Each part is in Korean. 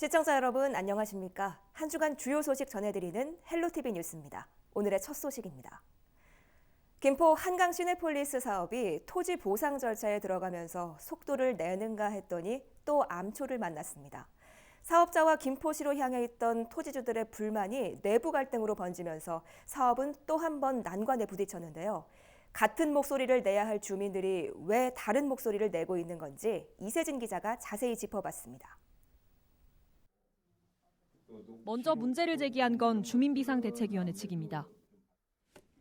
시청자 여러분 안녕하십니까? 한 주간 주요 소식 전해드리는 헬로티비 뉴스입니다. 오늘의 첫 소식입니다. 김포 한강 시내폴리스 사업이 토지 보상 절차에 들어가면서 속도를 내는가 했더니 또 암초를 만났습니다. 사업자와 김포시로 향해 있던 토지주들의 불만이 내부 갈등으로 번지면서 사업은 또 한 번 난관에 부딪혔는데요. 같은 목소리를 내야 할 주민들이 왜 다른 목소리를 내고 있는 건지 이세진 기자가 자세히 짚어봤습니다. 먼저 문제를 제기한 건 주민비상대책위원회 측입니다.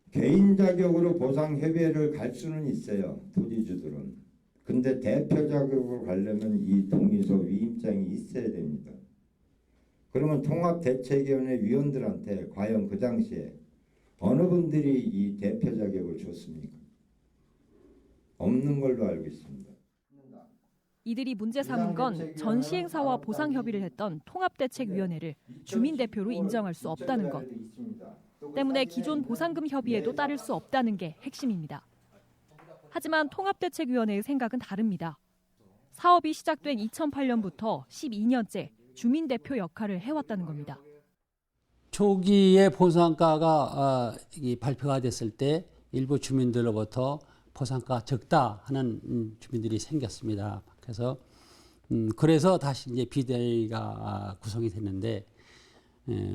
개인 자격으로 보상협의회를 갈 수는 있어요, 토지주들은. 근데 대표 자격으로 가려면 이 동의서 위임장이 있어야 됩니다. 그러면 통합대책위원회 위원들한테 과연 그 당시에 어느 분들이 이 대표 자격을 줬습니까? 없는 걸로 알고 있습니다. 이들이 문제 삼은 건 전 시행사와 보상 협의를 했던 통합대책위원회를 주민 대표로 인정할 수 없다는 것. 때문에 기존 보상금 협의에도 따를 수 없다는 게 핵심입니다. 하지만 통합대책위원회의 생각은 다릅니다. 사업이 시작된 2008년부터 12년째 주민 대표 역할을 해왔다는 겁니다. 초기에 보상가가 발표가 됐을 때 일부 주민들로부터 보상가가 적다 하는 주민들이 생겼습니다. 그래서 다시 이제 비대위가 구성이 됐는데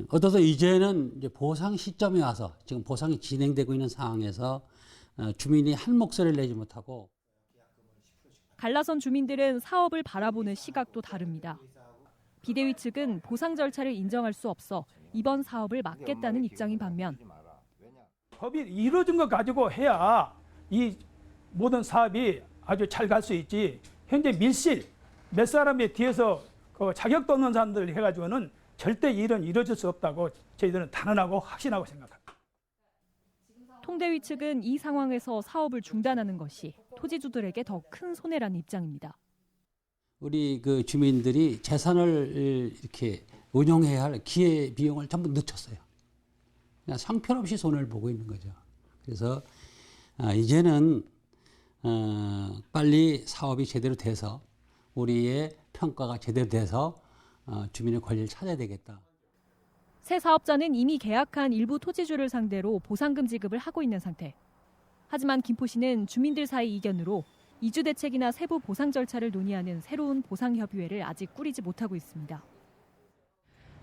어떠서 이제는 이제 보상 시점에 와서 지금 보상이 진행되고 있는 상황에서 주민이 한 목소리를 내지 못하고 갈라선 주민들은 사업을 바라보는 시각도 다릅니다. 비대위 측은 보상 절차를 인정할 수 없어 이번 사업을 막겠다는 입장인 반면 법이 이루어진 것 가지고 해야 이 모든 사업이 아주 잘 갈 수 있지. 현재 밀실 몇 사람이 뒤에서 그 자격도 없는 사람들 해가지고는 절대 일은 이루어질 수 없다고 저희들은 단언하고 확신하고 생각합니다. 통대위 측은 이 상황에서 사업을 중단하는 것이 토지주들에게 더 큰 손해라는 입장입니다. 우리 그 주민들이 재산을 이렇게 운용해야 할 기회 비용을 전부 늦췄어요. 그냥 형편없이 손해를 보고 있는 거죠. 그래서 이제는 빨리 사업이 제대로 돼서 우리의 평가가 제대로 돼서 주민의 권리를 찾아야 되겠다. 새 사업자는 이미 계약한 일부 토지주를 상대로 보상금 지급을 하고 있는 상태. 하지만 김포시는 주민들 사이 이견으로 이주 대책이나 세부 보상 절차를 논의하는 새로운 보상협의회를 아직 꾸리지 못하고 있습니다.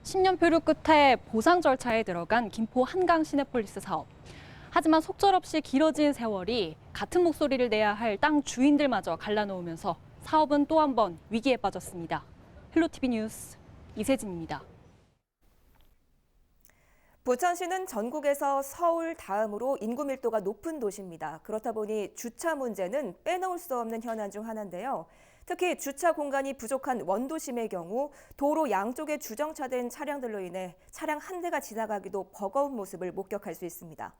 10년 표류 끝에 보상 절차에 들어간 김포 한강 시내폴리스 사업. 하지만 속절없이 길어진 세월이 같은 목소리를 내야 할 땅 주인들마저 갈라놓으면서 사업은 또 한 번 위기에 빠졌습니다. 헬로티비 뉴스 이세진입니다. 부천시는 전국에서 서울 다음으로 인구 밀도가 높은 도시입니다. 그렇다 보니 주차 문제는 빼놓을 수 없는 현안 중 하나인데요. 특히 주차 공간이 부족한 원도심의 경우 도로 양쪽에 주정차된 차량들로 인해 차량 한 대가 지나가기도 버거운 모습을 목격할 수 있습니다.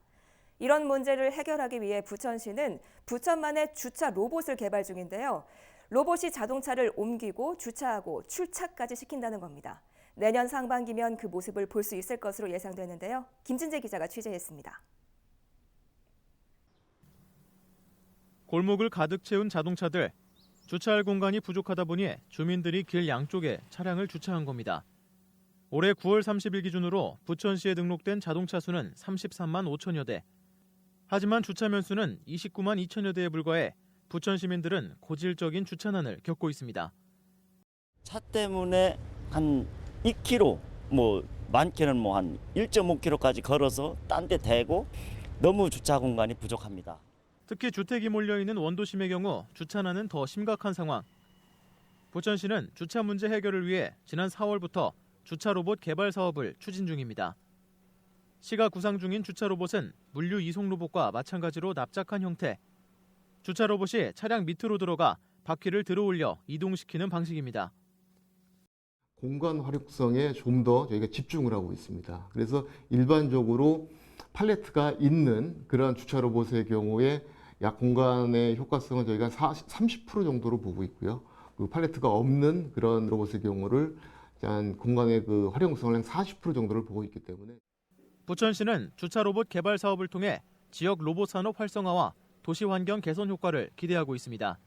이런 문제를 해결하기 위해 부천시는 부천만의 주차 로봇을 개발 중인데요. 로봇이 자동차를 옮기고 주차하고 출차까지 시킨다는 겁니다. 내년 상반기면 그 모습을 볼 수 있을 것으로 예상되는데요. 김진재 기자가 취재했습니다. 골목을 가득 채운 자동차들. 주차할 공간이 부족하다 보니 주민들이 길 양쪽에 차량을 주차한 겁니다. 올해 9월 30일 기준으로 부천시에 등록된 자동차 수는 33만 5천여 대. 하지만 주차면 수는 29만 2천여 대에 불과해 부천 시민들은 고질적인 주차난을 겪고 있습니다. 차 때문에 한 2km, 많게는 한 1.5km까지 걸어서 딴 데 대고 너무 주차 공간이 부족합니다. 특히 주택이 몰려있는 원도심의 경우 주차난은 더 심각한 상황. 부천시는 주차 문제 해결을 위해 지난 4월부터 주차 로봇 개발 사업을 추진 중입니다. 시가 구상 중인 주차 로봇은 물류 이송 로봇과 마찬가지로 납작한 형태. 주차 로봇이 차량 밑으로 들어가 바퀴를 들어올려 이동시키는 방식입니다. 공간 활용성에 좀 더 저희가 집중을 하고 있습니다. 그래서 일반적으로 팔레트가 있는 그런 주차 로봇의 경우에 약 공간의 효과성은 저희가 30% 정도로 보고 있고요. 그 팔레트가 없는 그런 로봇의 경우를 공간의 그 활용성을 한 40% 정도를 보고 있기 때문에 부천시는 주차 로봇 개발 사업을 통해 지역 로봇 산업 활성화와 도시 환경 개선 효과를 기대하고 있습니다.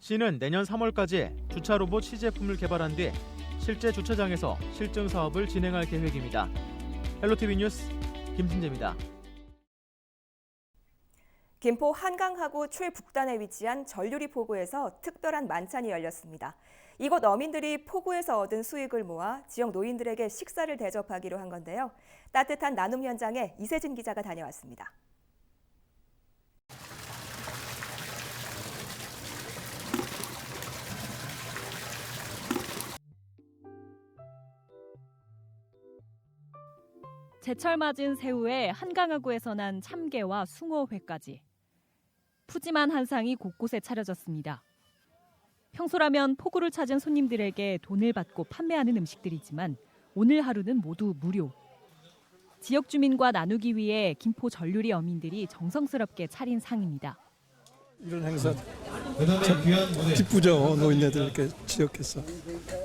시는 내년 3월까지 주차 로봇 시제품을 개발한 뒤 실제 주차장에서 실증 사업을 진행할 계획입니다. 헬로티비 뉴스 김진재입니다. 김포 한강하구 최북단에 위치한 전류리 포구에서 특별한 만찬이 열렸습니다. 이곳 어민들이 포구에서 얻은 수익을 모아 지역 노인들에게 식사를 대접하기로 한 건데요. 따뜻한 나눔 현장에 이세진 기자가 다녀왔습니다. 제철 맞은 새우에 한강하구에서 난 참게와 숭어회까지. 푸짐한 한상이 곳곳에 차려졌습니다. 평소라면 포구를 찾은 손님들에게 돈을 받고 판매하는 음식들이지만 오늘 하루는 모두 무료. 지역 주민과 나누기 위해 김포 전류리 어민들이 정성스럽게 차린 상입니다. 이런 행사 참 기쁘죠. 노인네들 이렇게 지역에서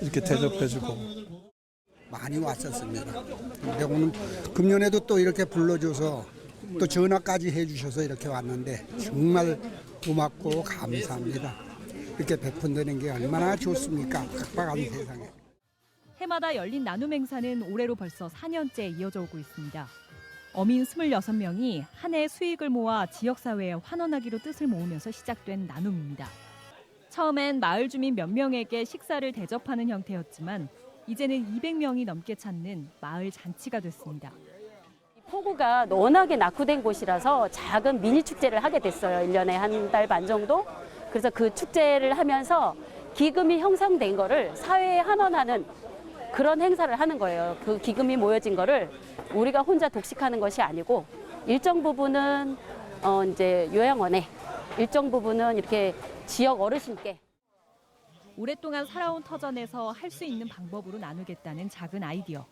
이렇게 대접해주고. 많이 왔었습니다. 근데 오늘 금년에도 또 이렇게 불러줘서 또 전화까지 해주셔서 이렇게 왔는데 정말 고맙고 감사합니다. 이렇게 베푼다는 게 얼마나 좋습니까? 각박한 세상에. 해마다 열린 나눔 행사는 올해로 벌써 4년째 이어져 오고 있습니다. 어민 26명이 한 해 수익을 모아 지역사회에 환원하기로 뜻을 모으면서 시작된 나눔입니다. 처음엔 마을 주민 몇 명에게 식사를 대접하는 형태였지만 이제는 200명이 넘게 찾는 마을 잔치가 됐습니다. 포구가 워낙에 낙후된 곳이라서 작은 미니 축제를 하게 됐어요. 1년에 한 달 반 정도. 그래서 그 축제를 하면서 기금이 형성된 거를 사회에 환원하는 그런 행사를 하는 거예요. 그 기금이 모여진 거를 우리가 혼자 독식하는 것이 아니고 일정 부분은 이제 요양원에, 일정 부분은 이렇게 지역 어르신께. 오랫동안 살아온 터전에서 할 수 있는 방법으로 나누겠다는 작은 아이디어.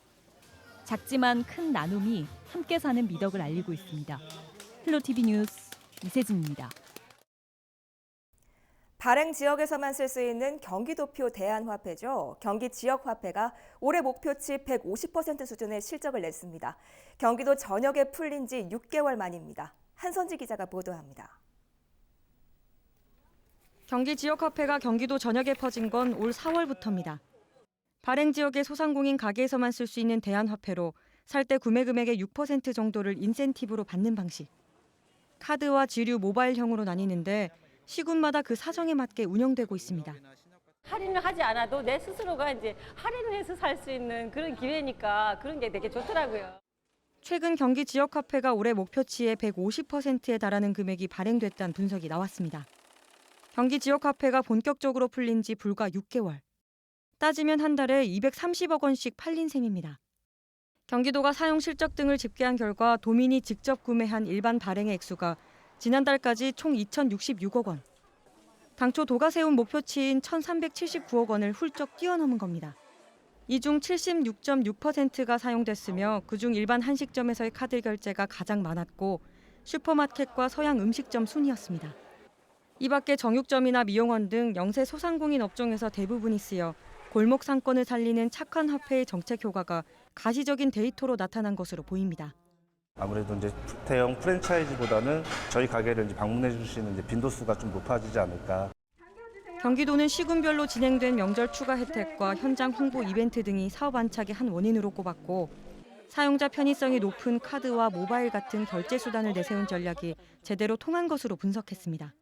작지만 큰 나눔이 함께 사는 미덕을 알리고 있습니다. 헬로티비 뉴스 이세진입니다. 발행 지역에서만 쓸 수 있는 경기도표 대안화폐죠. 경기 지역화폐가 올해 목표치 150% 수준의 실적을 냈습니다. 경기도 전역에 풀린 지 6개월 만입니다. 한선지 기자가 보도합니다. 경기 지역화폐가 경기도 전역에 퍼진 건 올 4월부터입니다. 발행 지역의 소상공인 가게에서만 쓸 수 있는 대안화폐로 살 때 구매 금액의 6% 정도를 인센티브로 받는 방식. 카드와 지류, 모바일형으로 나뉘는데 시군마다 그 사정에 맞게 운영되고 있습니다. 할인을 하지 않아도 내 스스로가 이제 할인을 해서 살 수 있는 그런 기회니까 그런 게 되게 좋더라고요. 최근 경기 지역화폐가 올해 목표치의 150%에 달하는 금액이 발행됐다는 분석이 나왔습니다. 경기 지역화폐가 본격적으로 풀린 지 불과 6개월. 따지면 한 달에 230억 원씩 팔린 셈입니다. 경기도가 사용 실적 등을 집계한 결과 도민이 직접 구매한 일반 발행의 액수가 지난달까지 총 2,066억 원. 당초 도가 세운 목표치인 1,379억 원을 훌쩍 뛰어넘은 겁니다. 이 중 76.6%가 사용됐으며 그중 일반 한식점에서의 카드 결제가 가장 많았고 슈퍼마켓과 서양 음식점 순이었습니다. 이 밖에 정육점이나 미용원 등 영세 소상공인 업종에서 대부분이 쓰여 골목 상권을 살리는 착한 화폐의 정책 효과가 가시적인 데이터로 나타난 것으로 보입니다. 아무래도 이제 대형 프랜차이즈보다는 저희 가게를 이제 방문해 주시는 이제 빈도수가 좀 높아지지 않을까. 경기도는 시군별로 진행된 명절 추가 혜택과 현장 홍보 이벤트 등이 사업 안착의 한 원인으로 꼽았고 사용자 편의성이 높은 카드와 모바일 같은 결제 수단을 내세운 전략이 제대로 통한 것으로 분석했습니다.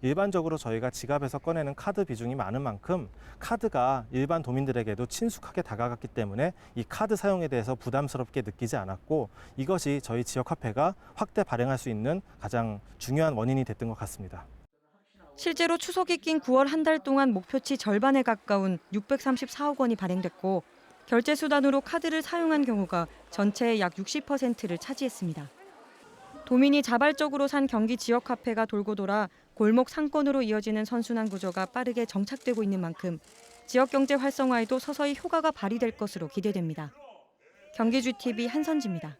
일반적으로 저희가 지갑에서 꺼내는 카드 비중이 많은 만큼 카드가 일반 도민들에게도 친숙하게 다가갔기 때문에 이 카드 사용에 대해서 부담스럽게 느끼지 않았고 이것이 저희 지역 화폐가 확대 발행할 수 있는 가장 중요한 원인이 됐던 것 같습니다. 실제로 추석이 낀 9월 한 달 동안 목표치 절반에 가까운 634억 원이 발행됐고 결제 수단으로 카드를 사용한 경우가 전체의 약 60%를 차지했습니다. 도민이 자발적으로 산 경기 지역 화폐가 돌고 돌아 골목 상권으로 이어지는 선순환 구조가 빠르게 정착되고 있는 만큼 지역 경제 활성화에도 서서히 효과가 발휘될 것으로 기대됩니다. 경기주TV 한선지입니다.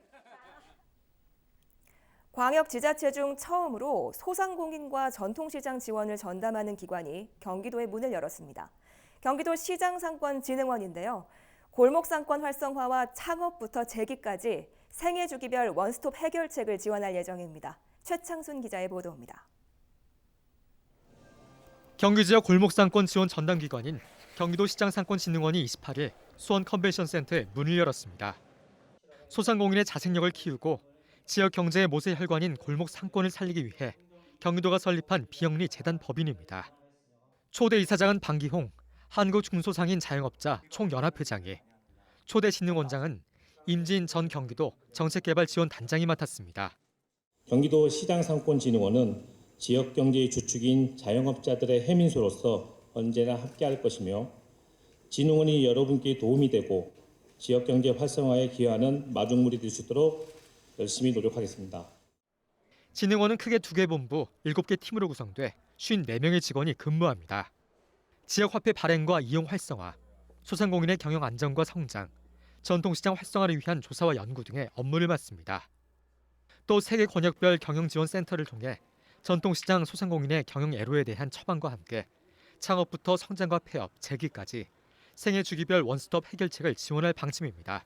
광역지자체 중 처음으로 소상공인과 전통시장 지원을 전담하는 기관이 경기도에 문을 열었습니다. 경기도 시장상권진흥원인데요. 골목상권 활성화와 창업부터 재기까지 생애주기별 원스톱 해결책을 지원할 예정입니다. 최창순 기자의 보도입니다. 경기 지역 골목상권 지원 전담기관인 경기도시장상권진흥원이 28일 수원 컨벤션센터에 문을 열었습니다. 소상공인의 자생력을 키우고 지역 경제의 모세 혈관인 골목 상권을 살리기 위해 경기도가 설립한 비영리 재단 법인입니다. 초대 이사장은 방기홍 한국중소상인 자영업자 총연합회장이, 초대 진흥원장은 임진 전 경기도 정책개발지원단장이 맡았습니다. 경기도 시장상권진흥원은 지역경제의 주축인 자영업자들의 해민수로서 언제나 함께할 것이며 진흥원이 여러분께 도움이 되고 지역경제 활성화에 기여하는 마중물이 될 수 있도록 열심히 노력하겠습니다. 진흥원은 크게 2개 본부, 7개 팀으로 구성돼 54명의 직원이 근무합니다. 지역화폐 발행과 이용 활성화, 소상공인의 경영 안정과 성장, 전통시장 활성화를 위한 조사와 연구 등의 업무를 맡습니다. 또 세계 권역별 경영지원센터를 통해 전통시장 소상공인의 경영 애로에 대한 처방과 함께 창업부터 성장과 폐업, 재기까지 생애 주기별 원스톱 해결책을 지원할 방침입니다.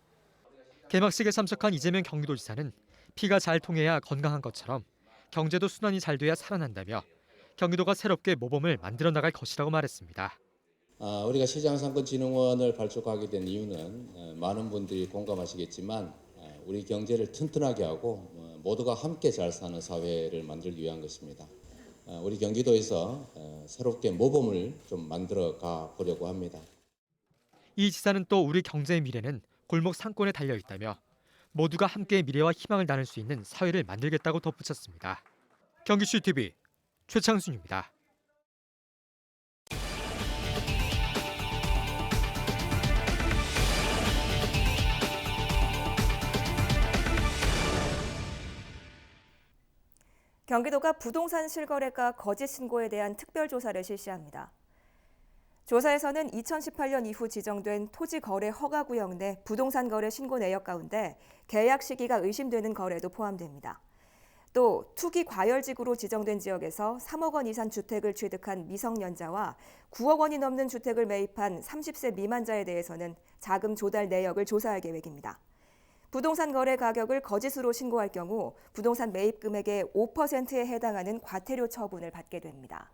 개막식에 참석한 이재명 경기도지사는 피가 잘 통해야 건강한 것처럼 경제도 순환이 잘 돼야 살아난다며 경기도가 새롭게 모범을 만들어 나갈 것이라고 말했습니다. 우리가 시장상권진흥원을 발족하게 된 이유는 많은 분들이 공감하시겠지만 우리 경제를 튼튼하게 하고 모두가 함께 잘 사는 사회를 만들기 위한 것입니다. 우리 경기도에서 새롭게 모범을 좀 만들어 가 보려고 합니다. 이 지사는 또 우리 경제의 미래는 골목 상권에 달려 있다며 모두가 함께 미래와 희망을 나눌 수 있는 사회를 만들겠다고 덧붙였습니다. 경기CTV 최창순입니다. 경기도가 부동산 실거래가 거짓 신고에 대한 특별조사를 실시합니다. 조사에서는 2018년 이후 지정된 토지거래 허가구역 내 부동산 거래 신고 내역 가운데 계약 시기가 의심되는 거래도 포함됩니다. 또 투기 과열지구로 지정된 지역에서 3억 원 이상 주택을 취득한 미성년자와 9억 원이 넘는 주택을 매입한 30세 미만자에 대해서는 자금 조달 내역을 조사할 계획입니다. 부동산 거래 가격을 거짓으로 신고할 경우 부동산 매입 금액의 5%에 해당하는 과태료 처분을 받게 됩니다.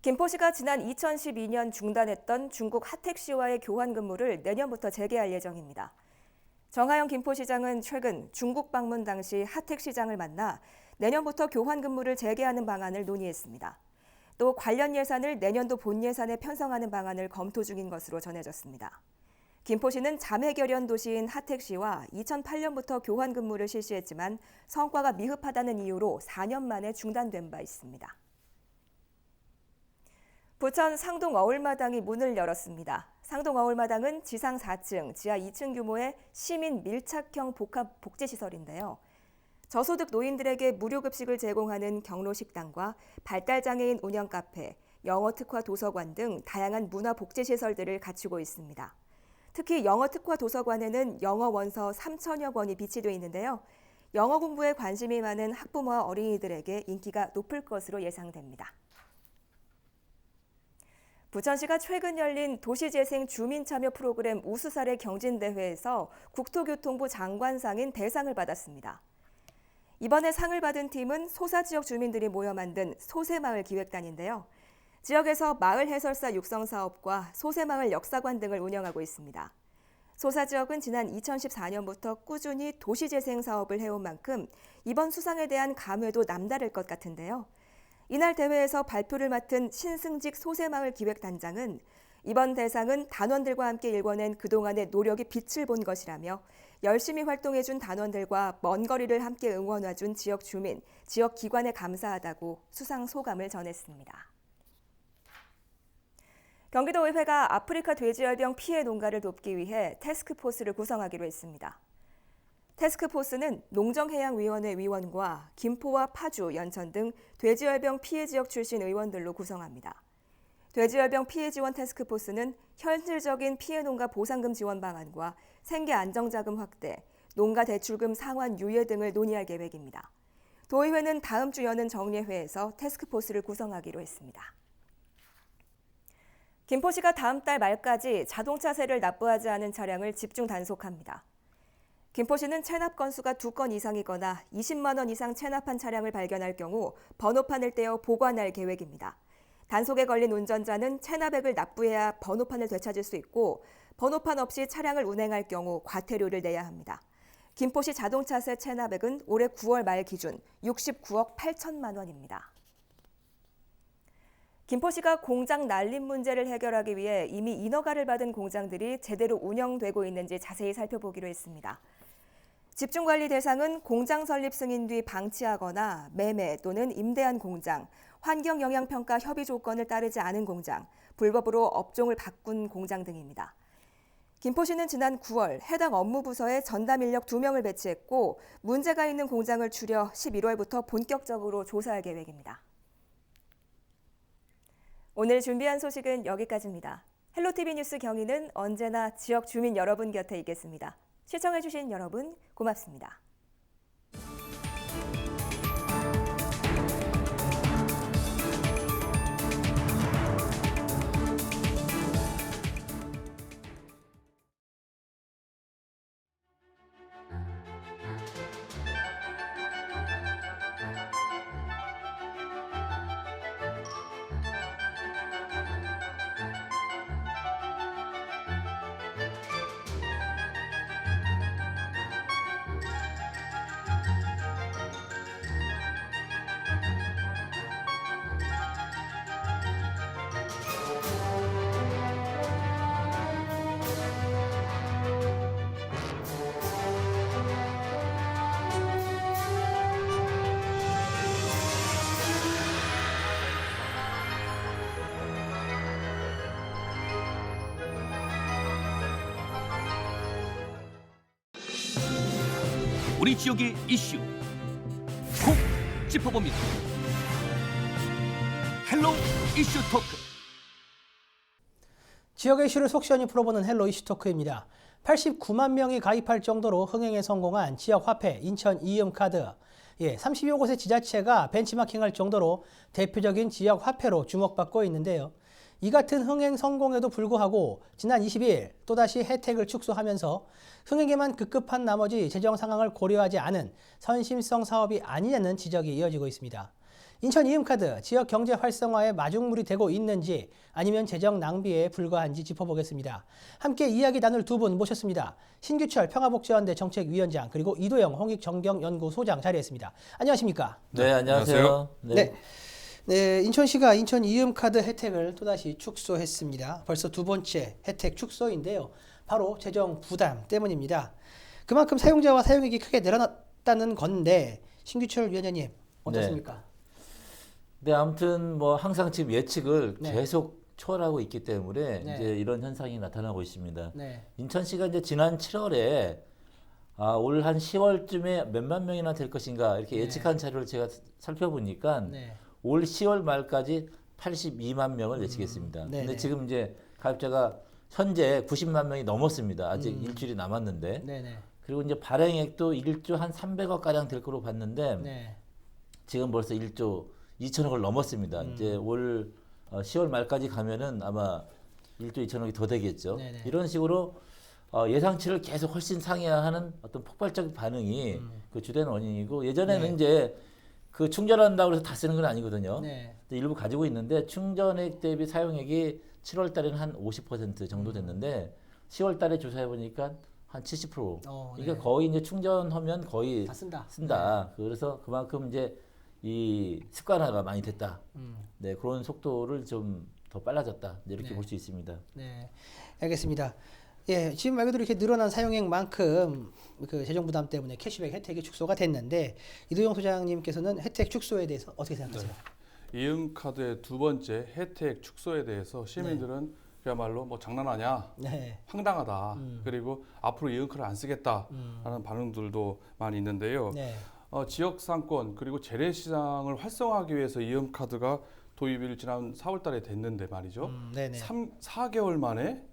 김포시가 지난 2012년 중단했던 중국 하택시와의 교환 근무를 내년부터 재개할 예정입니다. 정하영 김포시장은 최근 중국 방문 당시 하택시장을 만나 내년부터 교환 근무를 재개하는 방안을 논의했습니다. 또 관련 예산을 내년도 본 예산에 편성하는 방안을 검토 중인 것으로 전해졌습니다. 김포시는 자매결연 도시인 하택시와 2008년부터 교환 근무를 실시했지만 성과가 미흡하다는 이유로 4년 만에 중단된 바 있습니다. 부천 상동 어울마당이 문을 열었습니다. 상동 어울마당은 지상 4층, 지하 2층 규모의 시민 밀착형 복합 복지시설인데요. 저소득 노인들에게 무료 급식을 제공하는 경로식당과 발달장애인 운영 카페, 영어 특화 도서관 등 다양한 문화 복지시설들을 갖추고 있습니다. 특히 영어 특화 도서관에는 영어 원서 3천여 권이 비치돼 있는데요. 영어 공부에 관심이 많은 학부모와 어린이들에게 인기가 높을 것으로 예상됩니다. 부천시가 최근 열린 도시재생 주민참여 프로그램 우수사례 경진대회에서 국토교통부 장관상인 대상을 받았습니다. 이번에 상을 받은 팀은 소사지역 주민들이 모여 만든 소세마을 기획단인데요. 지역에서 마을 해설사 육성 사업과 소세마을 역사관 등을 운영하고 있습니다. 소사지역은 지난 2014년부터 꾸준히 도시재생 사업을 해온 만큼 이번 수상에 대한 감회도 남다를 것 같은데요. 이날 대회에서 발표를 맡은 신승직 소세마을 기획단장은 이번 대상은 단원들과 함께 일궈낸 그동안의 노력이 빛을 본 것이라며 열심히 활동해준 단원들과 먼 거리를 함께 응원해준 지역 주민, 지역 기관에 감사하다고 수상 소감을 전했습니다. 경기도의회가 아프리카 돼지열병 피해 농가를 돕기 위해 태스크포스를 구성하기로 했습니다. 태스크포스는 농정해양위원회 위원과 김포와 파주, 연천 등 돼지열병 피해 지역 출신 의원들로 구성합니다. 돼지열병 피해 지원 태스크포스는 현실적인 피해 농가 보상금 지원 방안과 생계 안정자금 확대, 농가 대출금 상환 유예 등을 논의할 계획입니다. 도의회는 다음 주 여는 정례회에서 태스크포스를 구성하기로 했습니다. 김포시가 다음 달 말까지 자동차세를 납부하지 않은 차량을 집중 단속합니다. 김포시는 체납 건수가 2건 이상이거나 20만 원 이상 체납한 차량을 발견할 경우 번호판을 떼어 보관할 계획입니다. 단속에 걸린 운전자는 체납액을 납부해야 번호판을 되찾을 수 있고 번호판 없이 차량을 운행할 경우 과태료를 내야 합니다. 김포시 자동차세 체납액은 올해 9월 말 기준 69억 8천만 원입니다. 김포시가 공장 난림 문제를 해결하기 위해 이미 인허가를 받은 공장들이 제대로 운영되고 있는지 자세히 살펴보기로 했습니다. 집중관리 대상은 공장 설립 승인 뒤 방치하거나 매매 또는 임대한 공장, 환경영향평가 협의 조건을 따르지 않은 공장, 불법으로 업종을 바꾼 공장 등입니다. 김포시는 지난 9월 해당 업무부서에 전담 인력 2명을 배치했고 문제가 있는 공장을 추려 11월부터 본격적으로 조사할 계획입니다. 오늘 준비한 소식은 여기까지입니다. 헬로티비 뉴스 경위는 언제나 지역 주민 여러분 곁에 있겠습니다. 시청해주신 여러분 고맙습니다. 우리 지역의 이슈 콕 짚어봅니다. 헬로 이슈 토크. 지역의 이슈를 속 시원히 풀어보는 헬로 이슈 토크입니다. 89만 명이 가입할 정도로 흥행에 성공한 지역 화폐 인천 이음카드. 30여 곳의 지자체가 벤치마킹할 정도로 대표적인 지역 화폐로 주목받고 있는데요. 이 같은 흥행 성공에도 불구하고 지난 20일 또다시 혜택을 축소하면서 흥행에만 급급한 나머지 재정 상황을 고려하지 않은 선심성 사업이 아니냐는 지적이 이어지고 있습니다. 인천 이음카드 지역 경제 활성화에 마중물이 되고 있는지 아니면 재정 낭비에 불과한지 짚어보겠습니다. 함께 이야기 나눌 두 분 모셨습니다. 신규철 평화복지연대 정책위원장 그리고 이도영 홍익정경연구소장 자리했습니다. 안녕하십니까? 네, 안녕하세요. 네, 인천시가 인천 이음카드 혜택을 또다시 축소했습니다. 벌써 두 번째 혜택 축소인데요. 바로 재정 부담 때문입니다. 그만큼 사용자와 사용액이 크게 늘어났다는 건데 신규철 위원장님 어떻습니까? 네, 아무튼 뭐 항상 지금 예측을 계속 초월하고 있기 때문에 이제 이런 현상이 나타나고 있습니다. 인천시가 이제 지난 7월에 올 한 10월쯤에 몇만 명이나 될 것인가 이렇게 예측한 자료를 제가 살펴보니까 올 10월 말까지 82만 명을 예측했습니다. 근데 지금 이제 가입자가 현재 90만 명이 넘었습니다. 아직 일주일이 남았는데. 그리고 이제 발행액도 1조 한 300억 가량 될 거로 봤는데 지금 벌써 1조 2천억을 넘었습니다. 이제 올 10월 말까지 가면은 아마 1조 2천억이 더 되겠죠. 이런 식으로 예상치를 계속 훨씬 상회하는 어떤 폭발적인 반응이 그 주된 원인이고 예전에는 이제 그 충전한다고 해서 다 쓰는 건 아니거든요. 일부 가지고 있는데 충전액 대비 사용액이 7월 달에는 한 50% 정도 됐는데 10월 달에 조사해 보니까 한 70%. 그러니까 거의 이제 충전하면 거의 다 쓴다. 그래서 그만큼 이제 이 습관화가 많이 됐다. 네, 그런 속도를 좀 더 빨라졌다. 이렇게 볼 수 있습니다. 네, 알겠습니다. 예, 지금 말 그대로 이렇게 늘어난 사용액만큼 그 재정 부담 때문에 캐시백 혜택이 축소가 됐는데 이도영 소장님께서는 혜택 축소에 대해서 어떻게 생각하세요? 이음카드의 두 번째 혜택 축소에 대해서 시민들은 그야말로 뭐 장난하냐, 황당하다. 그리고 앞으로 이음카드를 안 쓰겠다라는 반응들도 많이 있는데요. 지역 상권 그리고 재래시장을 활성화하기 위해서 이음카드가 도입일 지난 4월달에 됐는데 말이죠. 4개월 만에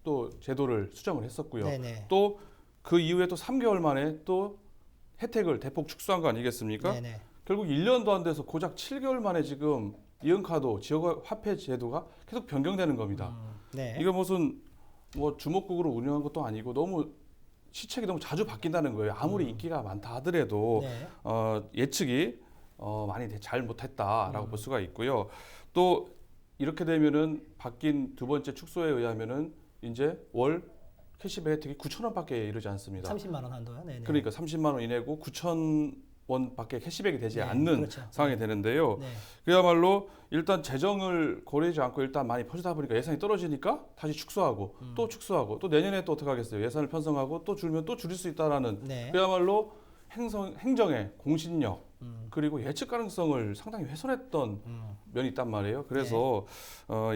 또 제도를 수정을 했었고요. 또 그 이후에 또 3개월 만에 또 혜택을 대폭 축소한 거 아니겠습니까? 결국 1년도 안 돼서 고작 7개월 만에 지금 이음카드 지역 화폐 제도가 계속 변경되는 겁니다. 이거 무슨 뭐 주먹국으로 운영한 것도 아니고 너무 시책이 너무 자주 바뀐다는 거예요. 아무리 인기가 많다 하더라도 네. 예측이 많이 잘 못했다라고 볼 수가 있고요. 또 이렇게 되면은 바뀐 두 번째 축소에 의하면은 이제 월 캐시백 혜택이 9,000원밖에 이르지 않습니다. 30만 원 한도요. 네네. 그러니까 30만 원 이내고 9,000원밖에 캐시백이 되지 않는 그렇죠. 상황이 되는데요. 네. 그야말로 일단 재정을 고려하지 않고 일단 많이 퍼지다 보니까 예산이 떨어지니까 다시 축소하고 또 축소하고 또 내년에 또 어떻게 하겠어요? 예산을 편성하고 또 줄면 또 줄일 수 있다라는 네. 그야말로 행정의 공신력 그리고 예측 가능성을 상당히 훼손했던 면이 있단 말이에요. 그래서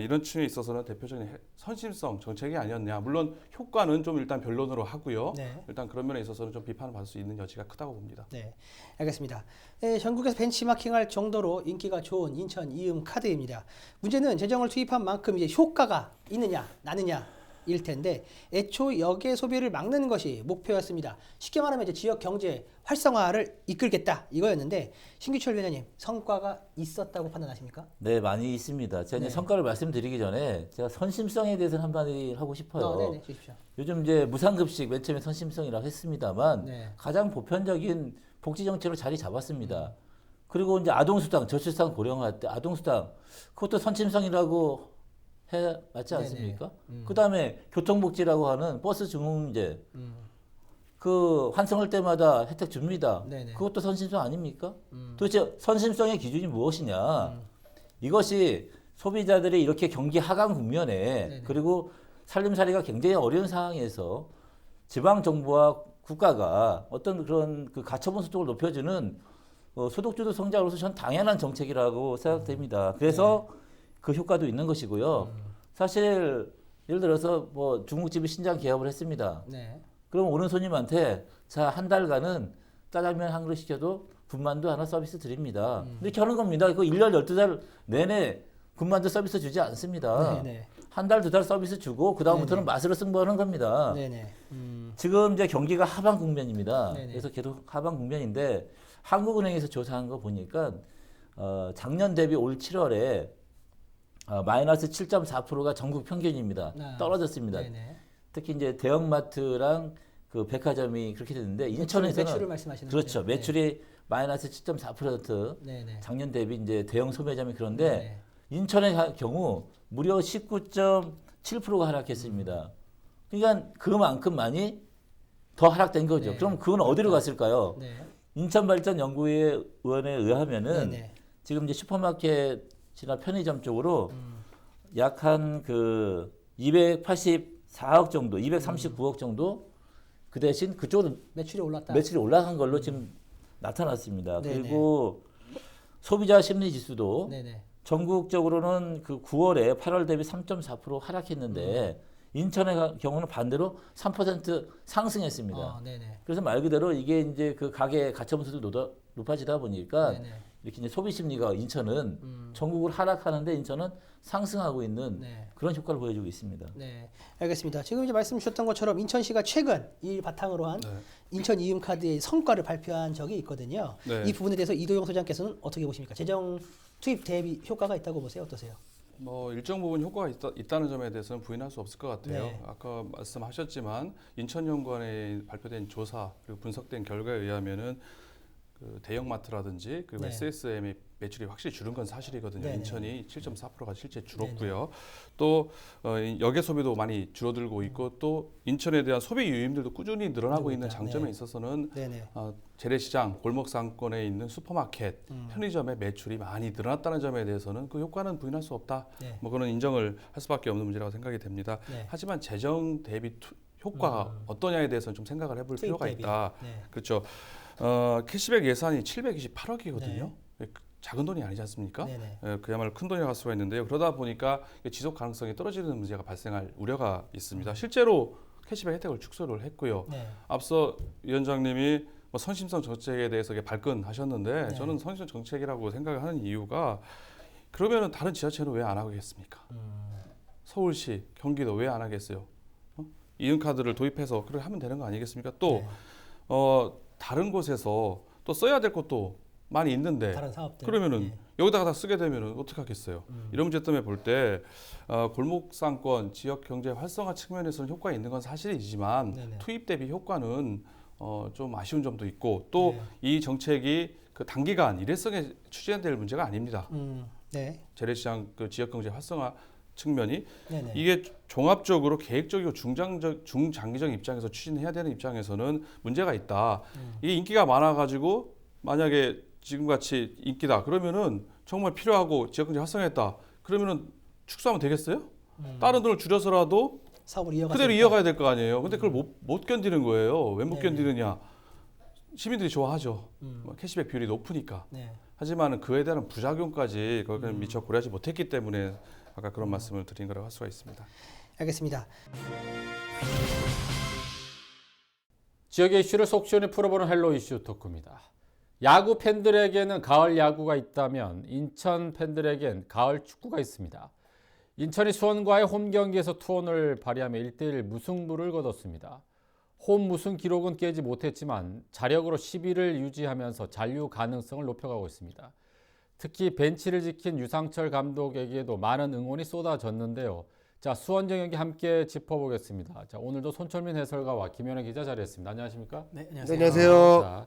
이런 층에 있어서는 대표적인 선심성 정책이 아니었냐. 물론 효과는 좀 일단 변론으로 하고요. 네. 일단 그런 면에 있어서는 좀 비판을 받을 수 있는 여지가 크다고 봅니다. 네, 알겠습니다. 네, 전국에서 벤치마킹할 정도로 인기가 좋은 인천 이음 카드입니다. 문제는 재정을 투입한 만큼 이제 효과가 있느냐, 나느냐. 일 텐데 애초 역의 소비를 막는 것이 목표였습니다. 쉽게 말하면 이제 지역 경제 활성화를 이끌겠다 이거였는데 신규철 위원장님 성과가 있었다고 판단하십니까? 네, 많이 있습니다. 제가 이제 성과를 말씀드리기 전에 제가 선심성에 대해서는 한마디 하고 싶어요. 네네, 주십시오. 요즘 이제 무상급식 맨 처음에 선심성이라고 했습니다만 네. 가장 보편적인 복지 정책으로 자리 잡았습니다. 그리고 이제 아동수당, 저출산 고령화 때 아동수당 그것도 선심성이라고 해 맞지 않습니까? 그다음에 교통복지라고 하는 버스 증후문제 그 환승할 때마다 혜택 줍니다. 네네. 그것도 선심성 아닙니까? 도대체 선심성의 기준이 무엇이냐? 이것이 소비자들이 이렇게 경기 하강 국면에 네네. 그리고 살림살이가 굉장히 어려운 상황에서 지방 정부와 국가가 어떤 그런 그 가처분 소득을 높여주는 소득주도 성장으로서 전 당연한 정책이라고 생각됩니다. 그래서 그 효과도 있는 것이고요. 사실 예를 들어서 뭐 중국집이 신장 개업을 했습니다. 네. 그럼 오는 손님한테 자, 한 달간은 짜장면 한 그릇 시켜도 군만두 하나 서비스 드립니다. 이렇게 하는 겁니다. 그 1년 12달 내내 군만두 서비스 주지 않습니다. 네네. 한 달, 두 달 서비스 주고 그다음부터는 맛으로 승부하는 겁니다. 네네. 지금 이제 경기가 하방 국면입니다. 네네. 그래서 계속 하방 국면인데 한국은행에서 조사한 거 보니까 작년 대비 올 7월에 마이너스 7.4%가 전국 평균입니다. 떨어졌습니다. 네네. 특히 이제 대형마트랑 그 백화점이 그렇게 됐는데 인천에서는 매출을 말씀하시는 그렇죠. 거죠? 매출이 마이너스 7.4% 네네. 작년 대비 이제 대형 소매점이 그런데 네네. 인천의 경우 무려 19.7%가 하락했습니다. 그러니까 그만큼 많이 더 하락된 거죠. 네. 그럼 그건 어디로 갔을까요? 네. 인천발전연구원에 의하면은 네네. 지금 이제 슈퍼마켓이나 편의점 쪽으로 약 한 그 284억 정도, 239억 정도 그 대신 그쪽으로 매출이 올랐다. 매출이 올라간 걸로 지금 나타났습니다. 네네. 그리고 소비자 심리 지수도 네네. 전국적으로는 그 9월에 8월 대비 3.4% 하락했는데 인천의 경우는 반대로 3% 상승했습니다. 네네. 그래서 말 그대로 이게 이제 그 가게 가처분수도 높아지다 보니까 네네. 이렇게 이제 소비 심리가 인천은 전국을 하락하는데 인천은 상승하고 있는 네. 그런 효과를 보여주고 있습니다. 네, 알겠습니다. 지금 이제 말씀 주셨던 것처럼 인천시가 최근 이 바탕으로 한 인천 이음카드의 성과를 발표한 적이 있거든요. 네. 이 부분에 대해서 이도영 소장께서는 어떻게 보십니까? 재정 투입 대비 효과가 있다고 보세요? 어떠세요? 뭐 일정 부분 효과가 있다는 점에 대해서는 부인할 수 없을 것 같아요. 네. 아까 말씀하셨지만 인천연구원에 발표된 조사 그리고 분석된 결과에 의하면은 그 대형마트라든지 그리고 네. SSM의 매출이 확실히 줄은 건 사실이거든요. 네네. 인천이 7.4%가 실제 줄었고요. 또 역의 소비도 많이 줄어들고 있고 또 인천에 대한 소비 유입들도 꾸준히 늘어나고 있는 장점에 네. 있어서는 네네. 재래시장, 골목상권에 있는 슈퍼마켓, 편의점의 매출이 많이 늘어났다는 점에 대해서는 그 효과는 부인할 수 없다. 네. 뭐 그런 인정을 할 수밖에 없는 문제라고 생각이 됩니다. 네. 하지만 재정 대비 효과가 어떠냐에 대해서는 좀 생각을 해볼 투입 필요가 대비. 있다. 네. 그렇죠. 캐시백 예산이 728억이거든요. 작은 돈이 아니지 않습니까? 네네. 그야말로 큰 돈이라고 할 수가 있는데요. 그러다 보니까 지속 가능성이 떨어지는 문제가 발생할 우려가 있습니다. 실제로 캐시백 혜택을 축소를 했고요. 네. 앞서 위원장님이 뭐 선심성 정책에 대해서 발끈하셨는데 네. 저는 선심성 정책이라고 생각을 하는 이유가 그러면은 다른 지자체는 왜 안 하겠습니까? 서울시, 경기도 왜 안 하겠어요? 이음카드를 도입해서 그걸 하면 되는 거 아니겠습니까? 또 다른 곳에서 또 써야 될 것도 많이 있는데 다른 사업들. 그러면은 여기다가 다 쓰게 되면은 어떻게 하겠어요? 이런 문제 때문에 볼 때 골목 상권 지역 경제 활성화 측면에서는 효과가 있는 건 사실이지만 투입 대비 효과는 좀 아쉬운 점도 있고 또 이 정책이 그 단기간 일회성에 추진될 문제가 아닙니다. 재래시장 그 지역 경제 활성화 측면이 이게 종합적으로 계획적이고 중장기적 입장에서 추진해야 되는 입장에서는 문제가 있다. 이게 인기가 많아가지고 만약에 지금같이 인기다 그러면은 정말 필요하고 지역경제 활성화했다 그러면은 축소하면 되겠어요? 다른 돈을 줄여서라도 사업을 그대로 이어가야 될 거 아니에요. 근데 그걸 못 견디는 거예요. 왜 못 견디느냐? 시민들이 좋아하죠. 캐시백 비율이 높으니까. 하지만 그에 대한 부작용까지 거기에 미처 고려하지 못했기 때문에 아까 그런 말씀을 드린 거라고 할 수가 있습니다. 알겠습니다. 지역의 이슈를 속 시원히 풀어보는 헬로 이슈 토크입니다. 야구 팬들에게는 가을 야구가 있다면 인천 팬들에겐 가을 축구가 있습니다. 인천이 수원과의 홈 경기에서 투혼을 발휘하며 1대1 무승부를 거뒀습니다. 홈 무승 기록은 깨지 못했지만 자력으로 10위를 유지하면서 잔류 가능성을 높여가고 있습니다. 특히 벤치를 지킨 유상철 감독에게도 많은 응원이 쏟아졌는데요. 자, 수원전 경기 함께 짚어보겠습니다. 자, 오늘도 손철민 해설가와 김현애 기자 자리했습니다. 안녕하십니까? 네, 안녕하세요. 안녕하세요.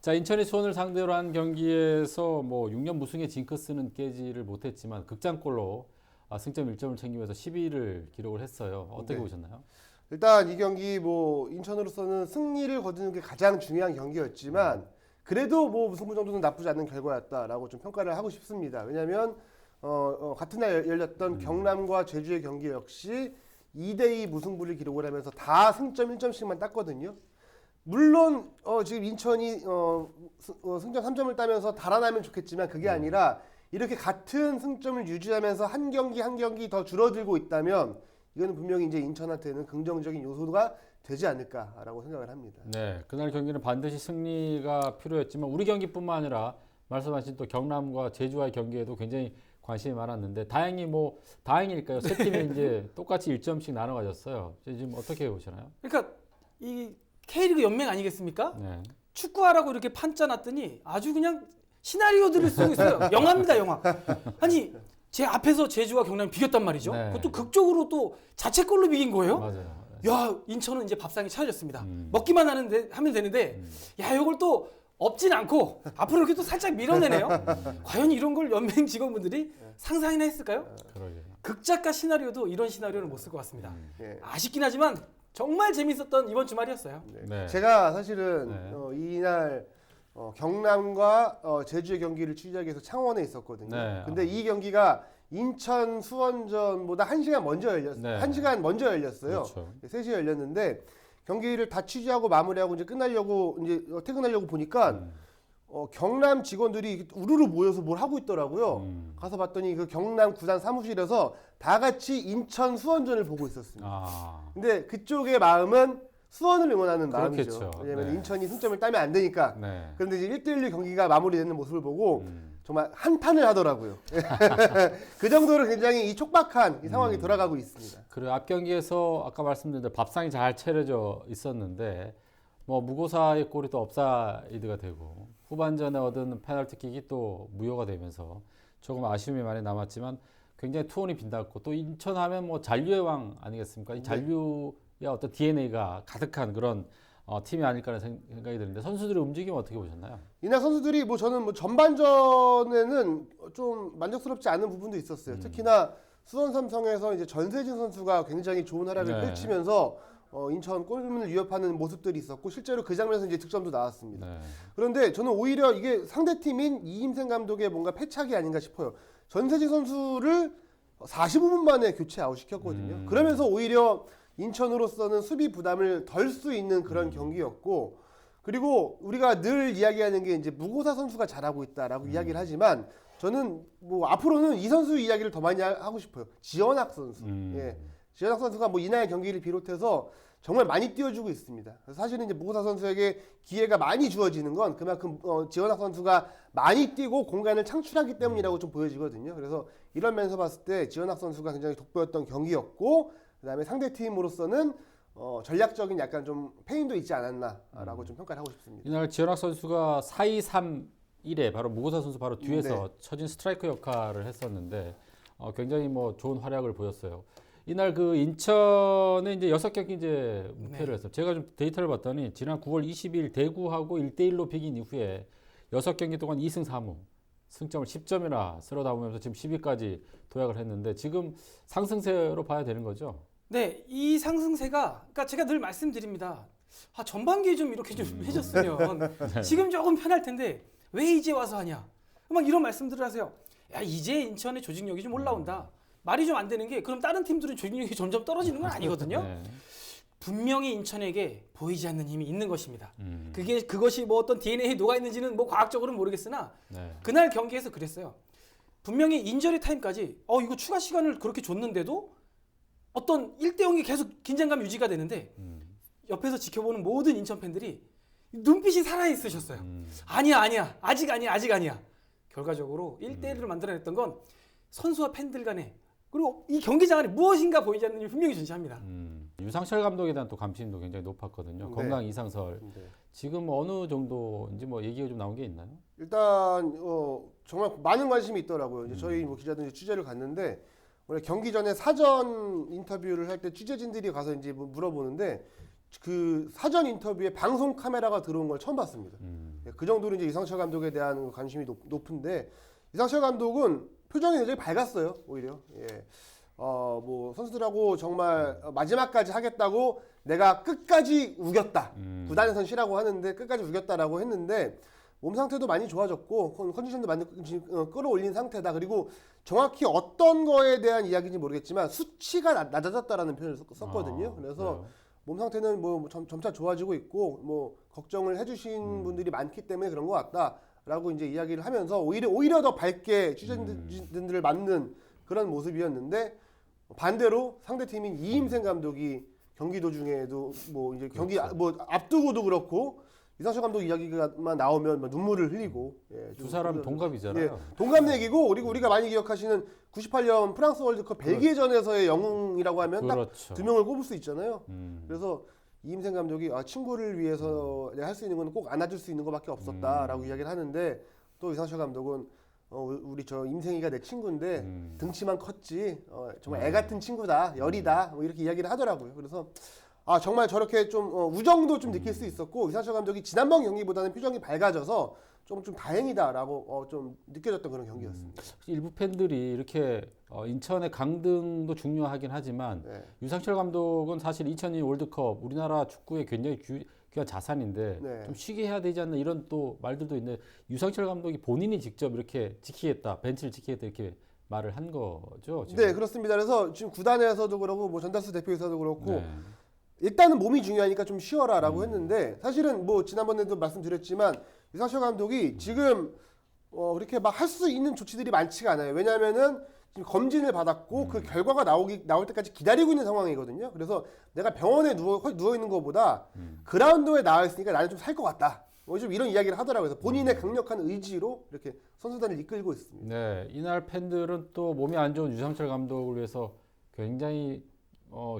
자, 인천이 수원을 상대로 한 경기에서 6년 무승의 징크스는 깨지를 못했지만 극장골로 승점 1점을 챙기면서 10위를 기록을 했어요. 어떻게 보셨나요? 일단 이 경기 인천으로서는 승리를 거두는 게 가장 중요한 경기였지만 그래도 무승부 정도는 나쁘지 않는 결과였다라고 좀 평가를 하고 싶습니다. 왜냐하면 같은 날 열렸던 경남과 제주의 경기 역시 2대2 무승부를 기록을 하면서 다 승점 1점씩만 땄거든요. 물론 지금 인천이 승점 3점을 따면서 달아나면 좋겠지만 그게 아니라 이렇게 같은 승점을 유지하면서 한 경기 한 경기 더 줄어들고 있다면 이거는 분명히 이제 인천한테는 긍정적인 요소가 되지 않을까라고 생각을 합니다. 네, 그날 경기는 반드시 승리가 필요했지만 우리 경기뿐만 아니라 말씀하신 또 경남과 제주와의 경기에도 굉장히 관심이 많았는데 다행일까요? 세 팀이 이제 똑같이 1점씩 나눠 가졌어요. 지금 어떻게 보시나요? 그러니까 이 K리그 연맹 아니겠습니까? 네. 축구하라고 이렇게 판짜 놨더니 아주 그냥 시나리오들을 쓰고 있어요. 영화입니다, 영화. 아니 제 앞에서 제주와 경남이 비겼단 말이죠. 네. 그것도 극적으로 또 자책골로 비긴 거예요. 맞아요. 야, 인천은 이제 밥상이 차려졌습니다. 먹기만 하면 되는데 야, 이걸 또 없진 않고 앞으로 이렇게 또 살짝 밀어내네요. 과연 이런 걸 연맹 직원분들이 상상이나 했을까요? 그러게요. 극작가 시나리오도 이런 시나리오는 못 쓸 것 같습니다. 아쉽긴 하지만 정말 재밌었던 이번 주말이었어요. 네. 제가 사실은 이날 경남과 제주의 경기를 취재하기 위해서 창원에 있었거든요. 네. 근데 이 경기가 인천 수원전보다 1시간 먼저 열렸어요. 네. 1시간 먼저 열렸어요. 그렇죠. 3시에 열렸는데 경기를 다 취재하고 마무리하고 이제 퇴근하려고 보니까 경남 직원들이 우르르 모여서 뭘 하고 있더라고요. 가서 봤더니 그 경남 구단 사무실에서 다 같이 인천 수원전을 보고 있었습니다. 근데 그쪽의 마음은 수원을 응원하는 마음이죠. 그렇겠죠. 왜냐하면 네. 인천이 승점을 따면 안 되니까. 네. 그런데 이제 1대1 경기가 마무리되는 모습을 보고 정말 한탄을 하더라고요. 그 정도로 굉장히 이 촉박한 이 상황이 돌아가고 있습니다. 그리고 앞 경기에서 아까 말씀드린 대로 밥상이 잘 차려져 있었는데 무고사의 골이 또 업사이드가 되고 후반전에 얻은 페널티킥이 또 무효가 되면서 조금 아쉬움이 많이 남았지만 굉장히 투혼이 빛났고 또 인천하면 잔류의 왕 아니겠습니까? 이 잔류의 어떤 DNA가 가득한 그런 팀이 아닐까 하는 생각이 드는데 선수들의 움직임 어떻게 보셨나요? 이날 선수들이 저는 전반전에는 좀 만족스럽지 않은 부분도 있었어요. 특히나 수원 삼성에서 이제 전세진 선수가 굉장히 좋은 활약을 펼치면서 인천 골문을 위협하는 모습들이 있었고 실제로 그 장면에서 이제 득점도 나왔습니다. 그런데 저는 오히려 이게 상대팀인 이임생 감독의 뭔가 패착이 아닌가 싶어요. 전세진 선수를 45분 만에 교체 아웃시켰거든요. 그러면서 오히려 인천으로서는 수비 부담을 덜 수 있는 그런 경기였고 그리고 우리가 늘 이야기하는 게 이제 무고사 선수가 잘하고 있다라고 이야기를 하지만 저는 앞으로는 이 선수 이야기를 더 많이 하고 싶어요. 지현학 선수. 예. 지현학 선수가 이날 경기를 비롯해서 정말 많이 띄워주고 있습니다. 그래서 사실은 이제 무고사 선수에게 기회가 많이 주어지는 건 그만큼 지현학 선수가 많이 뛰고 공간을 창출하기 때문이라고 좀 보여지거든요. 그래서 이런 면에서 봤을 때 지현학 선수가 굉장히 돋보였던 경기였고 그다음에 상대 팀으로서는 전략적인 약간 좀 페인도 있지 않았나라고 좀 평가를 하고 싶습니다. 이날 지현학 선수가 4-2-3 1회 바로 무고사 선수 바로 뒤에서 네. 처진 스트라이커 역할을 했었는데 굉장히 뭐 좋은 활약을 보였어요. 이날 그 인천에 이제 6경기 이제 무패를 했어요. 제가 좀 데이터를 봤더니 지난 9월 20일 대구하고 1대1로 비긴 이후에 6경기 동안 2승 3무 승점을 10점이나 쓸어 담으면서 지금 10위까지 도약을 했는데 지금 상승세로 봐야 되는 거죠? 네, 이 상승세가 그러니까 제가 늘 말씀드립니다. 전반기에 좀 이렇게 좀 해줬으면 네. 지금 조금 편할 텐데 왜 이제 와서 하냐? 막 이런 말씀들을 하세요. 야, 이제 인천의 조직력이 좀 올라온다. 말이 좀 안 되는 게 그럼 다른 팀들은 조직력이 점점 떨어지는 건 아니거든요. 네. 분명히 인천에게 보이지 않는 힘이 있는 것입니다. 그것이 뭐 어떤 DNA에 녹아 있는지는 뭐 과학적으로는 모르겠으나 네. 그날 경기에서 그랬어요. 분명히 인저리 타임까지 이거 추가 시간을 그렇게 줬는데도 어떤 1대0이 계속 긴장감 유지가 되는데 옆에서 지켜보는 모든 인천 팬들이 눈빛이 살아있으셨어요. 아니야. 아직 아니야. 결과적으로 1대1을 만들어냈던 건 선수와 팬들 간에 그리고 이 경기장 안에 무엇인가 보이지 않는 일 분명히 존재합니다. 유상철 감독에 대한 또 감심도 굉장히 높았거든요. 네. 건강 이상설. 네. 지금 어느 정도인지 뭐 얘기가 좀 나온 게 있나요? 일단 정말 많은 관심이 있더라고요. 이제 저희 뭐 기자들이 취재를 갔는데 원래 경기 전에 사전 인터뷰를 할 때 취재진들이 가서 이제 뭐 물어보는데 그 사전 인터뷰에 방송 카메라가 들어온 걸 처음 봤습니다. 그 정도로 이제 이상철 감독에 대한 관심이 높은데 이상철 감독은 표정이 굉장히 밝았어요. 오히려. 예. 뭐 선수들하고 정말 마지막까지 하겠다고 내가 끝까지 우겼다. 구단에선 쉬라고 하는데 끝까지 우겼다라고 했는데 몸 상태도 많이 좋아졌고 컨디션도 많이 끌어올린 상태다. 그리고 정확히 어떤 거에 대한 이야기인지 모르겠지만 수치가 낮아졌다라는 표현을 썼거든요. 그래서 몸 상태는 뭐 점차 좋아지고 있고 뭐 걱정을 해주신 분들이 많기 때문에 그런 것 같다라고 이제 이야기를 하면서 오히려 더 밝게 취재진들을 맞는 그런 모습이었는데 반대로 상대 팀인 이임생 감독이 경기 도중에도 뭐 이제 경기 뭐 앞두고도 그렇고 이상철 감독 이야기만 나오면 눈물을 흘리고 두 사람 동갑이잖아요. 예, 동갑 얘기고 그리고 우리가 많이 기억하시는 98년 프랑스 월드컵 벨기에전에서의 영웅이라고 하면 그렇죠. 딱 2명을 꼽을 수 있잖아요. 그래서 이임생 감독이 친구를 위해서 내가 할 수 있는 건 꼭 안아줄 수 있는 것밖에 없었다라고 이야기를 하는데 또 이상철 감독은 우리 저 임생이가 내 친구인데 등치만 컸지 정말 애 같은 친구다 열이다 뭐 이렇게 이야기를 하더라고요. 그래서 정말 저렇게 좀 우정도 좀 느낄 수 있었고 이상철 감독이 지난번 경기보다는 표정이 밝아져서 좀 다행이다라고 좀 느껴졌던 그런 경기였습니다. 일부 팬들이 이렇게 인천의 강등도 중요하긴 하지만 유상철 감독은 사실 2002 월드컵 우리나라 축구의 굉장히 귀한 자산인데 좀 쉬게 해야 되지 않나 이런 또 말들도 있는데 유상철 감독이 본인이 직접 이렇게 지키겠다 벤치를 지키겠다 이렇게 말을 한 거죠. 지금? 네 그렇습니다. 그래서 지금 구단에서도 그렇고 뭐 전달수 대표에서도 그렇고 일단은 몸이 중요하니까 좀 쉬어라라고 했는데 사실은 뭐 지난번에도 말씀드렸지만 이상철 감독이 지금 그렇게 막 할 수 있는 조치들이 많지가 않아요. 왜냐하면은 지금 검진을 받았고 그 결과가 나올 때까지 기다리고 있는 상황이거든요. 그래서 내가 병원에 누워 있는 것보다 그라운드에 나와 있으니까 나는 좀 살 것 같다. 좀 이런 이야기를 하더라고요. 그래서 본인의 강력한 의지로 이렇게 선수단을 이끌고 있습니다. 네, 이날 팬들은 또 몸이 안 좋은 유상철 감독을 위해서 굉장히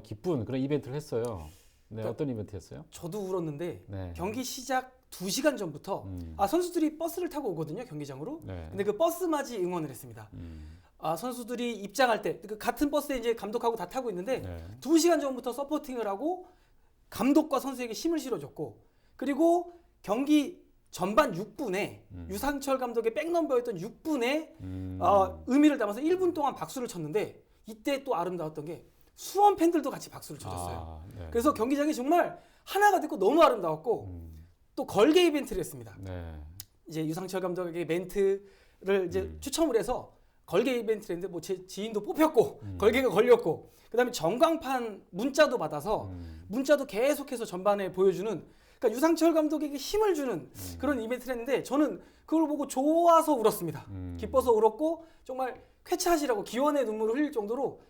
기쁜 그런 이벤트를 했어요. 네, 어떤 이벤트였어요? 저도 울었는데 네. 경기 시작 2시간 전부터 선수들이 버스를 타고 오거든요 경기장으로. 네. 근데 그 버스 맞이 응원을 했습니다. 선수들이 입장할 때 그 같은 버스에 이제 감독하고 다 타고 있는데 2시간 전부터 서포팅을 하고 감독과 선수에게 힘을 실어줬고 그리고 경기 전반 6분에 유상철 감독의 백넘버였던 6분에 의미를 담아서 1분 동안 박수를 쳤는데 이때 또 아름다웠던 게 수원 팬들도 같이 박수를 쳐줬어요. 그래서 경기장이 정말 하나가 됐고 너무 아름다웠고 또 걸개 이벤트를 했습니다. 이제 유상철 감독에게 멘트를 이제 추첨을 해서 걸개 이벤트를 했는데 뭐 제 지인도 뽑혔고 걸개가 걸렸고 그다음에 전광판 문자도 받아서 문자도 계속해서 전반에 보여주는 그러니까 유상철 감독에게 힘을 주는 그런 이벤트를 했는데 저는 그걸 보고 좋아서 울었습니다. 기뻐서 울었고 정말 쾌차하시라고 기원의 눈물을 흘릴 정도로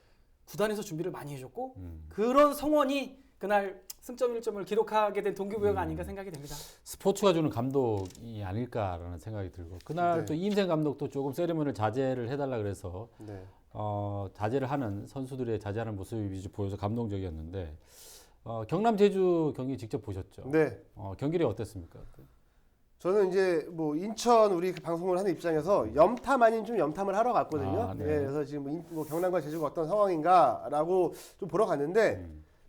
구단에서 준비를 많이 해줬고 그런 성원이 그날 승점 1점을 기록하게 된 동기부여가 아닌가 생각이 됩니다. 스포츠가 주는 감독이 아닐까라는 생각이 들고 그날 또 이임생 감독도 조금 세리머니를 자제를 해달라 그래서 자제를 하는 선수들의 자제하는 모습이 보여서 감동적이었는데 경남 제주 경기 직접 보셨죠? 네. 경기력이 어땠습니까? 저는 이제 뭐 인천 우리 방송을 하는 입장에서 염탐 아닌 좀 염탐을 하러 갔거든요. 네. 예, 그래서 지금 뭐 경남과 제주가 어떤 상황인가라고 좀 보러 갔는데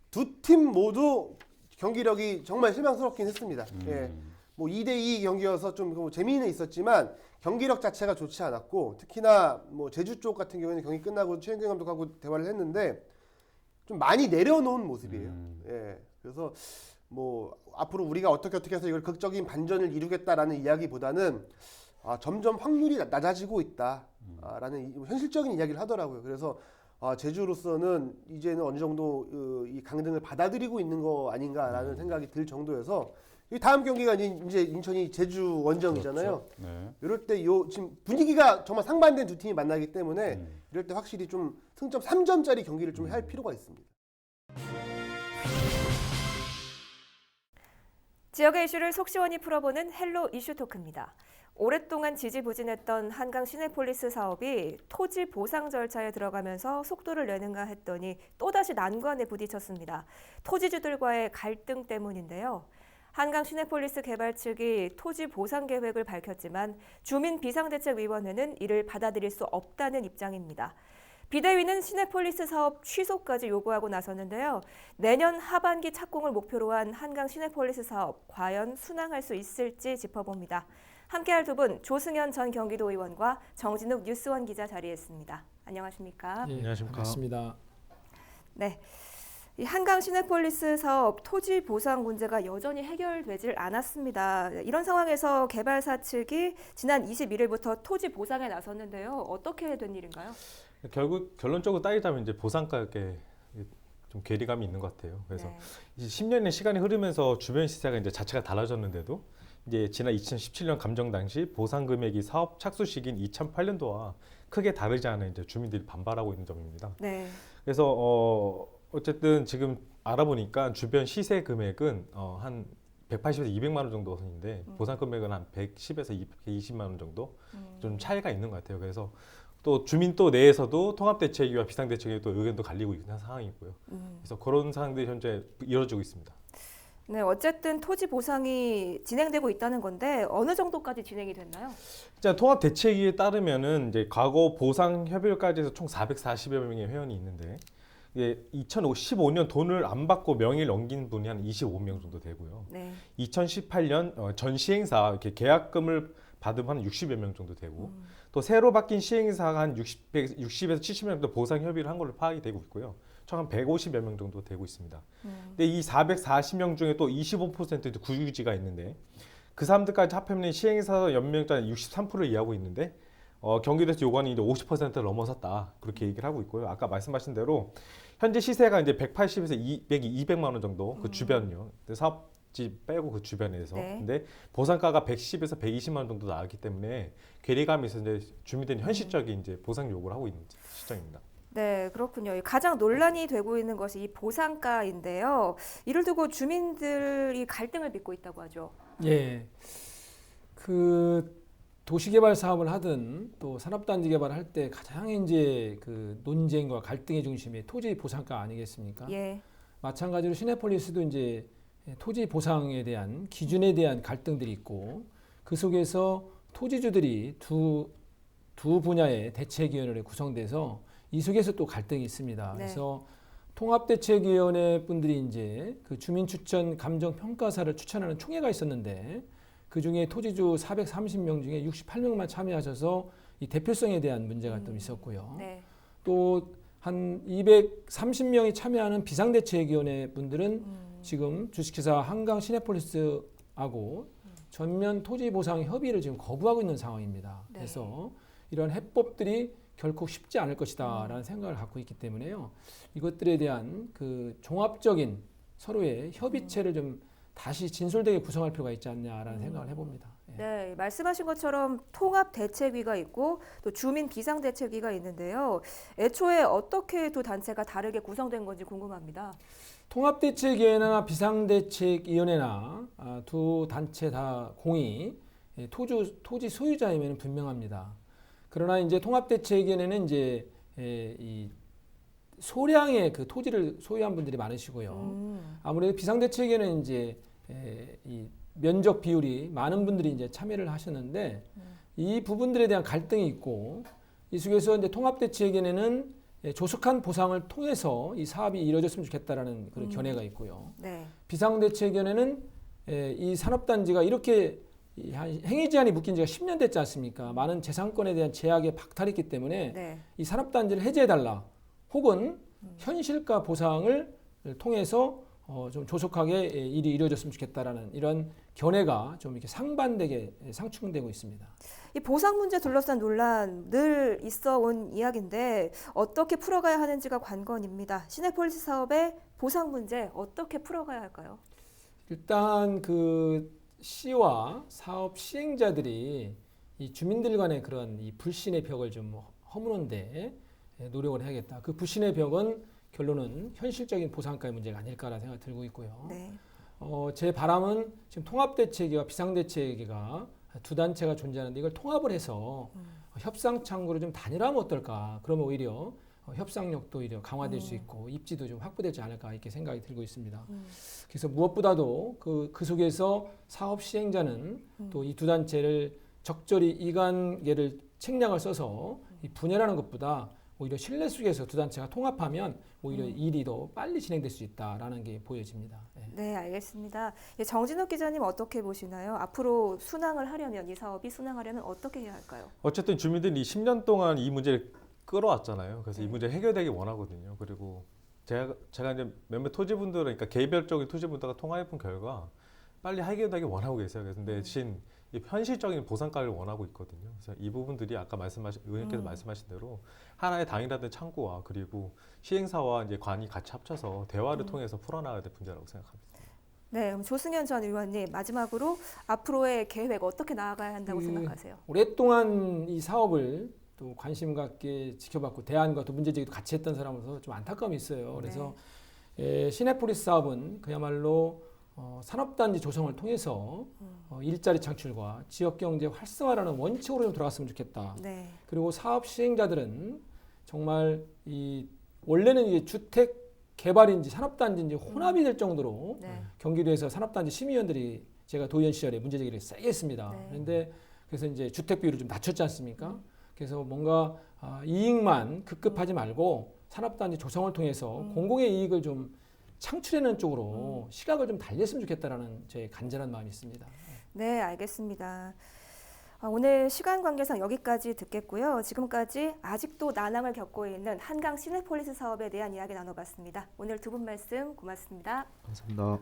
두 팀 모두 경기력이 정말 실망스럽긴 했습니다. 예, 뭐 2대2 경기여서 좀 재미는 있었지만 경기력 자체가 좋지 않았고 특히나 뭐 제주 쪽 같은 경우에는 경기 끝나고 최은경 감독하고 대화를 했는데 좀 많이 내려놓은 모습이에요. 예, 그래서 뭐 앞으로 우리가 어떻게 해서 이걸 극적인 반전을 이루겠다라는 이야기보다는 점점 확률이 낮아지고 있다라는 현실적인 이야기를 하더라고요. 그래서 제주로서는 이제는 어느 정도 이 강등을 받아들이고 있는 거 아닌가라는 생각이 들 정도여서 이 다음 경기가 이제 인천이 제주 원정이잖아요. 그렇죠. 네. 이럴 때 지금 분위기가 정말 상반된 두 팀이 만나기 때문에 이럴 때 확실히 좀 승점 3점짜리 경기를 좀 할 필요가 있습니다. 지역의 이슈를 속 시원히 풀어보는 헬로 이슈 토크입니다. 오랫동안 지지부진했던 한강 시내폴리스 사업이 토지 보상 절차에 들어가면서 속도를 내는가 했더니 또다시 난관에 부딪혔습니다. 토지주들과의 갈등 때문인데요. 한강 시내폴리스 개발 측이 토지 보상 계획을 밝혔지만 주민비상대책위원회는 이를 받아들일 수 없다는 입장입니다. 비대위는 시내폴리스 사업 취소까지 요구하고 나섰는데요. 내년 하반기 착공을 목표로 한 한강 시내폴리스 사업 과연 순항할 수 있을지 짚어봅니다. 함께할 두 분 조승현 전 경기도 의원과 정진욱 뉴스원 기자 자리했습니다. 안녕하십니까? 네, 안녕하십니까? 반갑습니다. 네. 이 한강 시내폴리스 사업 토지 보상 문제가 여전히 해결되질 않았습니다. 이런 상황에서 개발사 측이 지난 21일부터 토지 보상에 나섰는데요. 어떻게 된 일인가요? 결국 결론적으로 따지자면 이제 보상가격에 좀 괴리감이 있는 것 같아요. 그래서 이제 10년의 시간이 흐르면서 주변 시세가 이제 자체가 달라졌는데도 이제 지난 2017년 감정 당시 보상 금액이 사업 착수 시기인 2008년도와 크게 다르지 않은 이제 주민들이 반발하고 있는 점입니다. 네. 그래서 어쨌든 지금 알아보니까 주변 시세 금액은 한 180에서 200만 원 정도 선인데 보상 금액은 한 110에서 220만 원 정도 좀 차이가 있는 것 같아요. 그래서 또 주민 또 내에서도 통합대책위와 비상대책위 또 의견도 갈리고 있는 상황이고요. 그래서 그런 상황들이 현재 이루어지고 있습니다. 네, 어쨌든 토지 보상이 진행되고 있다는 건데 어느 정도까지 진행이 됐나요? 자, 통합대책위에 따르면은 이제 과거 보상 협의회까지 해서 총 440여 명의 회원이 있는데 2015년 돈을 안 받고 명의를 넘긴 분이 한 25명 정도 되고요. 네. 2018년 전 시행사 이렇게 계약금을 받으면 한 60여 명 정도 되고 또 새로 바뀐 시행사가 한 60에서 70명 정도 보상 협의를 한 걸로 파악이 되고 있고요. 총 한 150여 명 정도 되고 있습니다. 근데 이 440명 중에 또 25% 구유지가 있는데 그 사람들까지 합하면 시행사 연명자는 63%를 이해하고 있는데 경기도에서 요구하는 이제 50%를 넘어섰다 그렇게 얘기를 하고 있고요. 아까 말씀하신 대로 현재 시세가 이제 180에서 200만 원 정도 그 주변요. 사업지 빼고 그 주변에서. 네. 근데 보상가가 110에서 120만 원 정도 나왔기 때문에 괴리감이 있어서 이제 주민들이 현실적인 이제 보상 요구를 하고 있는 시점입니다. 네, 그렇군요. 가장 논란이 되고 있는 것이 이 보상가인데요. 이를 두고 주민들이 갈등을 빚고 있다고 하죠. 예, 그 도시개발 사업을 하든 또 산업단지 개발을 할 때 가장 이제 그 논쟁과 갈등의 중심이 토지 보상가 아니겠습니까? 예. 마찬가지로 시내폴리스도 이제 토지 보상에 대한 기준에 대한 갈등들이 있고 그 속에서 토지주들이 두 분야의 대책위원회로 구성돼서 이 속에서 또 갈등이 있습니다. 네. 그래서 통합대책위원회 분들이 이제 그 주민추천 감정평가사를 추천하는 총회가 있었는데 그 중에 토지주 430명 중에 68명만 참여하셔서 이 대표성에 대한 문제가 좀 있었고요. 네. 또 한 230명이 참여하는 비상대책위원회 분들은 지금 주식회사 한강 시내폴리스하고 전면 토지 보상 협의를 지금 거부하고 있는 상황입니다. 네. 그래서 이런 해법들이 결코 쉽지 않을 것이다라는 생각을 갖고 있기 때문에요. 이것들에 대한 그 종합적인 서로의 협의체를 좀 다시 진솔되게 구성할 필요가 있지 않냐라는 생각을 해봅니다. 예. 네, 말씀하신 것처럼 통합대책위가 있고 또 주민비상대책위가 있는데요. 애초에 어떻게 두 단체가 다르게 구성된 건지 궁금합니다. 통합대책위원회나 비상대책위원회나 두 단체 다 공이 토지 소유자임에는 분명합니다. 그러나 이제 통합대책위원회는 이제 이 소량의 그 토지를 소유한 분들이 많으시고요. 아무래도 비상대책위원회는 이제 이 면적 비율이 많은 분들이 이제 참여를 하셨는데 이 부분들에 대한 갈등이 있고 이 속에서 이제 통합대책위원회는 조속한 보상을 통해서 이 사업이 이루어졌으면 좋겠다라는 그런 견해가 있고요. 네. 비상대책위원회는 이 산업단지가 이렇게 행위 제한이 묶인 지가 10년 됐지 않습니까? 많은 재산권에 대한 제약에 박탈이 있기 때문에 네. 이 산업단지를 해제해달라 혹은 현실가 보상을 통해서 좀 조속하게 일이 이루어졌으면 좋겠다라는 이런 견해가 좀 이렇게 상반되게 상충되고 있습니다. 이 보상 문제 둘러싼 논란 늘 있어 온 이야기인데 어떻게 풀어가야 하는지가 관건입니다. 시내폴리스 사업의 보상 문제 어떻게 풀어가야 할까요? 일단 그 시와 사업 시행자들이 이 주민들 간의 그런 이 불신의 벽을 좀 허무는데 노력을 해야겠다. 그 불신의 벽은 결론은 현실적인 보상가의 문제가 아닐까라는 생각이 들고 있고요. 네. 제 바람은 지금 통합대책위와 비상대책위가 두 단체가 존재하는데 이걸 통합을 해서 협상 창구를 좀 단일화하면 어떨까? 그러면 오히려 협상력도 오히려 강화될 수 있고 입지도 좀 확보되지 않을까 이렇게 생각이 들고 있습니다. 그래서 무엇보다도 그 속에서 사업 시행자는 또 이 두 단체를 적절히 이관계를 책략을 써서 이 분열하는 것보다 오히려 신뢰 속에서 두 단체가 통합하면 오히려 일이 더 빨리 진행될 수 있다라는 게 보여집니다. 네, 알겠습니다. 정진욱 기자님 어떻게 보시나요? 앞으로 순항을 하려면 이 사업이 순항하려면 어떻게 해야 할까요? 어쨌든 주민들이 10년 동안 이 문제를 끌어왔잖아요. 그래서 이 문제 해결되기 원하거든요. 그리고 제가 이제 몇몇 토지분들, 그러니까 개별적인 토지분들과 통화해본 결과 빨리 해결되기 원하고 계세요. 그래서 대신 이 현실적인 보상가를 원하고 있거든요. 그래서 이 부분들이 아까 의원님께서 말씀하신 대로 하나의 당이라든 창구와 그리고 시행사와 이제 관이 같이 합쳐서 대화를 통해서 풀어나가야 될 문제라고 생각합니다. 네, 그럼 조승현 전 의원님 마지막으로 앞으로의 계획 어떻게 나아가야 한다고 생각하세요? 오랫동안 이 사업을 또 관심 갖게 지켜봤고 대안과 또 문제제기도 같이 했던 사람으로서 좀 안타까움이 있어요. 그래서 시내폴리스 사업은 그야말로 산업단지 조성을 통해서 일자리 창출과 지역경제 활성화라는 원칙으로 좀 들어갔으면 좋겠다. 네. 그리고 사업 시행자들은 정말 이 원래는 이게 주택 개발인지 산업단지인지 혼합이 될 정도로 경기도에서 산업단지 심의위원들이 제가 도의원 시절에 문제제기를 세게 했습니다. 그런데 그래서 이제 주택 비율을 좀 낮췄지 않습니까? 그래서 뭔가 이익만 급급하지 말고 산업단지 조성을 통해서 공공의 이익을 좀 창출해내는 쪽으로 시각을 좀 달렸으면 좋겠다라는 제 간절한 마음이 있습니다. 네, 알겠습니다. 오늘 시간 관계상 여기까지 듣겠고요. 지금까지 아직도 난항을 겪고 있는 한강 시내폴리스 사업에 대한 이야기 나눠봤습니다. 오늘 두 분 말씀 고맙습니다. 감사합니다.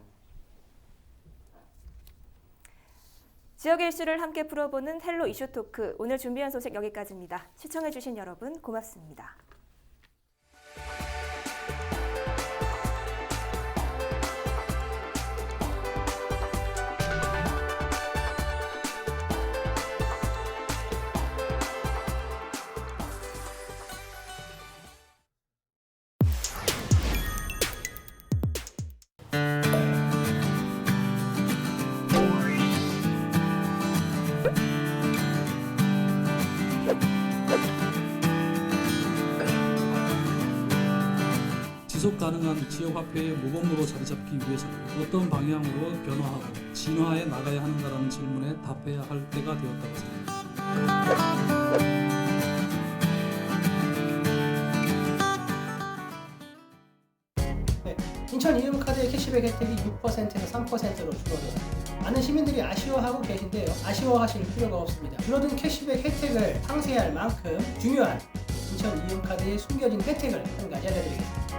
지역의 이슈를 함께 풀어보는 헬로 이슈 토크. 오늘 준비한 소식 여기까지입니다. 시청해주신 여러분 고맙습니다. 지속 가능한 지역화폐의 모범으로 자리 잡기 위해서 어떤 방향으로 변화하고 진화해 나가야 하는가라는 질문에 답해야 할 때가 되었다고 생각합니다. 인천 이음카드의 캐시백 혜택이 6%에서 3%로 줄어들었습니다. 많은 시민들이 아쉬워하고 계신데요. 아쉬워하실 필요가 없습니다. 줄어든 캐시백 혜택을 상쇄할 만큼 중요한 인천 이음카드의 숨겨진 혜택을 한 가지 알려드리겠습니다.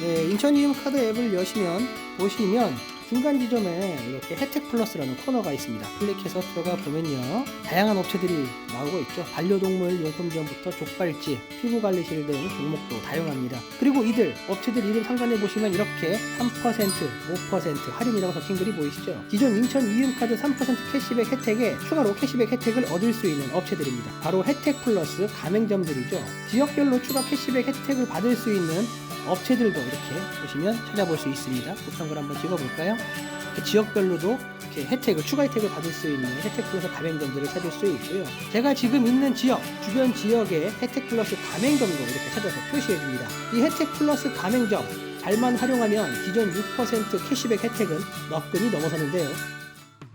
네, 인천 이음카드 앱을 보시면 중간 지점에 이렇게 혜택 플러스라는 코너가 있습니다. 클릭해서 들어가 보면요, 다양한 업체들이 나오고 있죠. 반려동물 용품점부터 족발집, 피부관리실 등 종목도 다양합니다. 그리고 업체들 이름 상단에 보시면 이렇게 3%, 5% 할인이라고 적힌 글이 보이시죠? 기존 인천 이음카드 3% 캐시백 혜택에 추가로 캐시백 혜택을 얻을 수 있는 업체들입니다. 바로 혜택 플러스 가맹점들이죠. 지역별로 추가 캐시백 혜택을 받을 수 있는 업체들도 이렇게 보시면 찾아볼 수 있습니다. 우편글 한번 찍어볼까요? 지역별로도 이렇게 혜택을, 추가 혜택을 받을 수 있는 혜택 플러스 가맹점들을 찾을 수 있고요. 제가 지금 있는 지역, 주변 지역의 혜택 플러스 가맹점도 이렇게 찾아서 표시해 줍니다. 이 혜택 플러스 가맹점 잘만 활용하면 기존 6% 캐시백 혜택은 너끈히 넘어서는데요.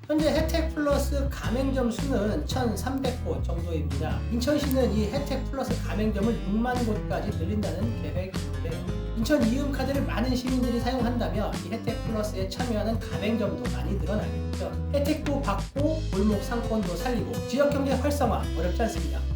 현재 혜택 플러스 가맹점 수는 1,300곳 정도입니다. 인천시는 이 혜택 플러스 가맹점을 6만 곳까지 늘린다는 계획인데요. 인천 이음카드를 많은 시민들이 사용한다면 이 혜택 플러스에 참여하는 가맹점도 많이 늘어나겠죠. 혜택도 받고 골목 상권도 살리고 지역경제 활성화 어렵지 않습니다.